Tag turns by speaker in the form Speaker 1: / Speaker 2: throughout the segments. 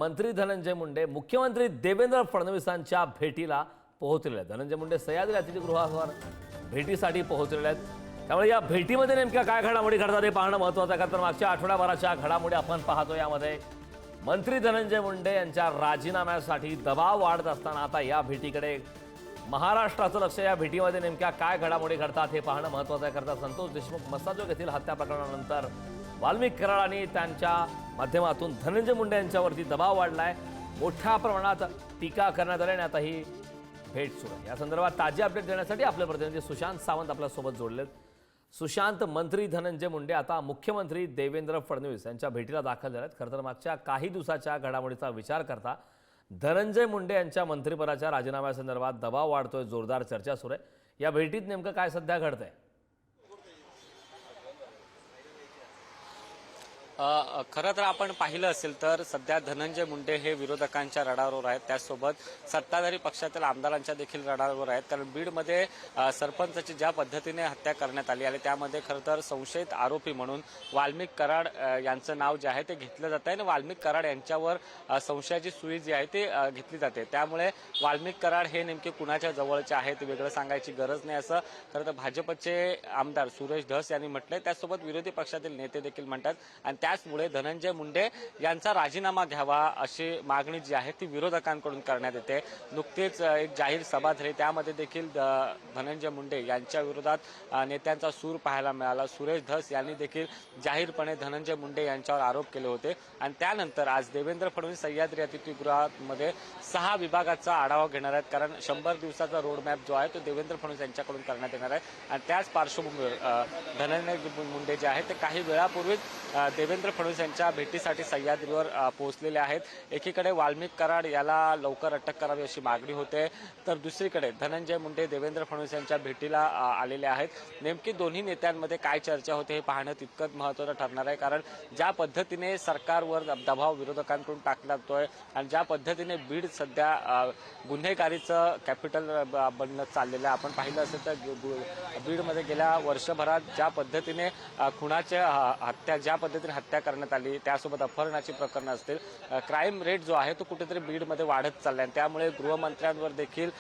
Speaker 1: मंत्री धनंजय मुंडे मुख्यमंत्री देवेंद्र फडणवीसांच्या भेटीला पोहोचलेले आहेत। धनंजय मुंडे सह्याद्री अतिथीगृहावर भेटीसाठी पोहोचलेले आहेत। त्यामुळे या भेटीमध्ये नेमक्या काय घडामोडी घडतात हे पाहणं महत्त्वाचं आहे। तर मागच्या आठवड्याभराच्या घडामोडी आपण पाहतो। यामध्ये मंत्री धनंजय मुंडे यांच्या राजीनाम्यासाठी दबाव वाढत असताना आता या भेटीकडे महाराष्ट्राचं लक्ष। या भेटीमध्ये नेमक्या काय घडामोडी घडतात हे पाहणं महत्त्वाचं आहे। करता संतोष देशमुख मस्साजोग येथील हत्या प्रकरणानंतर वाल्मिक कराड आणि त्यांच्या माध्यमातून धनंजय मुंडे यांच्यावरती दबाव वाढलाय। मोठ्या प्रमाणात टीका करण्यात आली आणि आता ही भेट सुरू आहे। या संदर्भात ताजी अपडेट देण्यासाठी आपले प्रतिनिधी सुशांत सावंत आपल्यासोबत जोडलेत। सुशांत, मंत्री धनंजय मुंडे आता मुख्यमंत्री देवेंद्र फडणवीस यांच्या भेटीला दाखल झाले आहेत। खरं तर मागच्या काही दिवसाच्या घडामोडीचा विचार करता धनंजय मुंडे यांच्या मंत्रिपदाच्या राजीनाम्यासंदर्भात दबाव वाढतोय, जोरदार चर्चा सुरू आहे। या भेटीत नेमकं काय सध्या घडतंय?
Speaker 2: खरं तर आपण पाहिलं असेल तर सध्या धनंजय मुंडे हे विरोधकांच्या रडारवर आहेत, त्याचसोबत सत्ताधारी पक्षातील आमदारांच्या देखील रडारवर आहेत। कारण बीडमध्ये सरपंचाची ज्या पद्धतीने हत्या करण्यात आली आणि त्यामध्ये खरं तर संशयित आरोपी म्हणून वाल्मिक कराड यांचं नाव जे आहे ते घेतलं जात आहे आणि वाल्मिक कराड यांच्यावर संशयाची सुई जी आहे ती घेतली जाते। त्यामुळे वाल्मिक कराड हे नेमके कुणाच्या जवळचे आहेत वेगळं सांगायची गरज नाही असं खरं तर भाजपचे आमदार सुरेश धस यांनी म्हटलंय। त्याचसोबत विरोधी पक्षातील नेते देखील म्हणतात आणि त्याचमुळे धनंजय मुंडे यांचा राजीनामा घ्यावा अशी मागणी जी आहे ती विरोधकांकडून करण्यात येते। नुकतीच एक जाहीर सभा झाली, त्यामध्ये देखील धनंजय मुंडे यांच्या विरोधात नेत्यांचा सूर पाहायला मिळाला। सुरेश धस यांनी देखील जाहीरपणे धनंजय मुंडे यांच्यावर आरोप केले होते आणि त्यानंतर आज देवेंद्र फडणवीस सह्याद्री अतिथीगृहामध्ये 6 विभागाचा आढावा घेणार आहेत। कारण 100 दिवसाचा रोडमॅप जो आहे तो देवेंद्र फडणवीस यांच्याकडून करण्यात येणार आहे आणि त्याच पार्श्वभूमीवर धनंजय मुंडे जे आहेत ते काही वेळापूर्वीच देवेंद्र फडणवीस यांच्या भेटीसाठी सह्याद्रीवर पोहोचलेले आहेत। एकीकडे वाल्मिक कराड याला लवकर अटक करावी अशी मागणी होते, तर दुसरीकडे धनंजय मुंडे देवेंद्र फडणवीस यांच्या भेटीला आलेले आहेत। नेमकी दोन्ही नेत्यांमध्ये काय चर्चा होते हे पाहणं तितकंच महत्त्वाचं ठरणार आहे। कारण ज्या पद्धतीने सरकारवर दबाव विरोधकांकडून टाकला जातोय आणि ज्या पद्धतीने बीड सध्या गुन्हेगारीचं कॅपिटल बनत चाललेलं आहे। आपण पाहिलं असेल तर बीडमध्ये गेल्या वर्षभरात ज्या पद्धतीने खुनाच्या हत्या ज्या पद्धतीने हत्या करण्यात आली, त्यासोबत अपहरणाची प्रकरणं असतील, क्राईम रेट जो आहे तो कुठेतरी बीडमध्ये वाढत चाललाय। त्यामुळे गृहमंत्र्यांवर देखील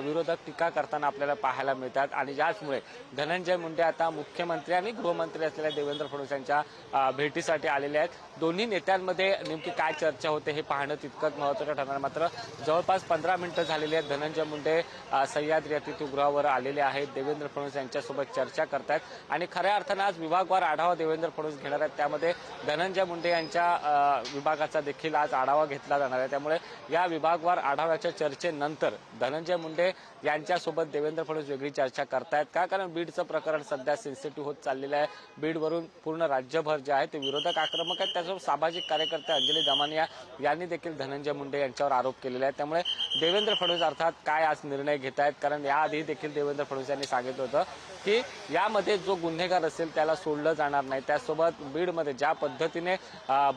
Speaker 2: विरोधक टीका करताना आपल्याला पाहायला मिळतात आणि याचमुळे धनंजय मुंडे आता मुख्यमंत्री आणि गृहमंत्री असलेल्या देवेंद्र फडणवीस यांच्या भेटीसाठी आलेले आहेत। दोन्ही नेत्यांमध्ये नेमकी काय चर्चा होते हे पाहणं तितकंच महत्त्वाचं ठरणार। मात्र जवळपास 15 मिनिटं झालेली आहेत। धनंजय मुंडे सह्याद्री अतिथीगृहावर आलेले आहेत, देवेंद्र फडणवीस यांच्यासोबत चर्चा करतायत आणि खऱ्या अर्थानं आज विभागवार आढावा देवेंद्र फडणवीस घेणार आहेत। त्यामध्ये धनंजय मुंडे यांच्या विभागाचा देखील आज आढावा घेतला जाणार आहे। त्यामुळे या विभागवार आढाव्याच्या चर्चेनंतर धनंजय मुंडे यांच्यासोबत देवेंद्र फडणवीस वेगळी चर्चा करतायत का? कारण बीडचं प्रकरण सध्या सेन्सिटिव्ह होत चाललेलं आहे। बीडवरून पूर्ण राज्यभर जे आहे ते विरोधक आक्रमक आहेत। त्यासोबत सामाजिक कार्यकर्ते अंजली दमानिया यांनी देखील धनंजय मुंडे यांच्यावर आरोप केलेले आहेत। त्यामुळे देवेंद्र फडणवीस अर्थात काय आज निर्णय घेत आहेत? कारण याआधी देखील देवेंद्र फडणवीस यांनी सांगितलं होतं की यामध्ये जो गुन्हेगार असेल त्याला सोडलं जाणार नाही। त्यासोबत बीडमध्ये ज्या पद्धतीने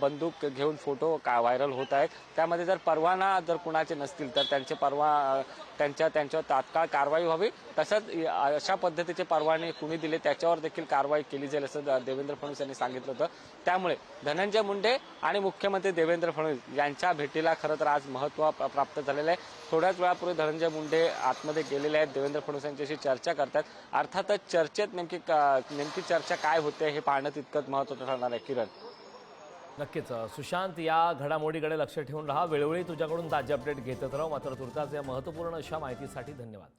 Speaker 2: बंदूक घेऊन फोटो व्हायरल होत आहेत, त्यामध्ये जर परवाना जर कुणाचे नसतील तर त्यांच्यावर तात्काळ कारवाई व्हावी। तसंच अशा पद्धतीचे परवाने कुणी दिले त्याच्यावर देखील कारवाई केली जाईल असं देवेंद्र फडणवीस यांनी सांगितलं होतं। त्यामुळे धनंजय मुंडे आणि मुख्यमंत्री देवेंद्र फडणवीस यांच्या भेटीला खरं तर आज महत्त्व प्राप्त झालेलं आहे। थोड्याच वेळापूर्वी धनंजय मुंडे आतमध्ये गेलेले आहेत, देवेंद्र फडणवीस यांच्याशी चर्चा करतात। अर्थातच चर्चेत नेमकी चर्चा काय होते हे पाहणं तितकंच महत्त्वाचं ठरणार आहे। किरण,
Speaker 1: नक्कीच सुशांत, या घडामोडीकडे लक्ष ठेवून राहा। वेळोवेळी तुझ्याकडून ताजे अपडेट घेतच राहू। मात्र तुर्तास या महत्त्वपूर्ण अशा माहितीसाठी धन्यवाद।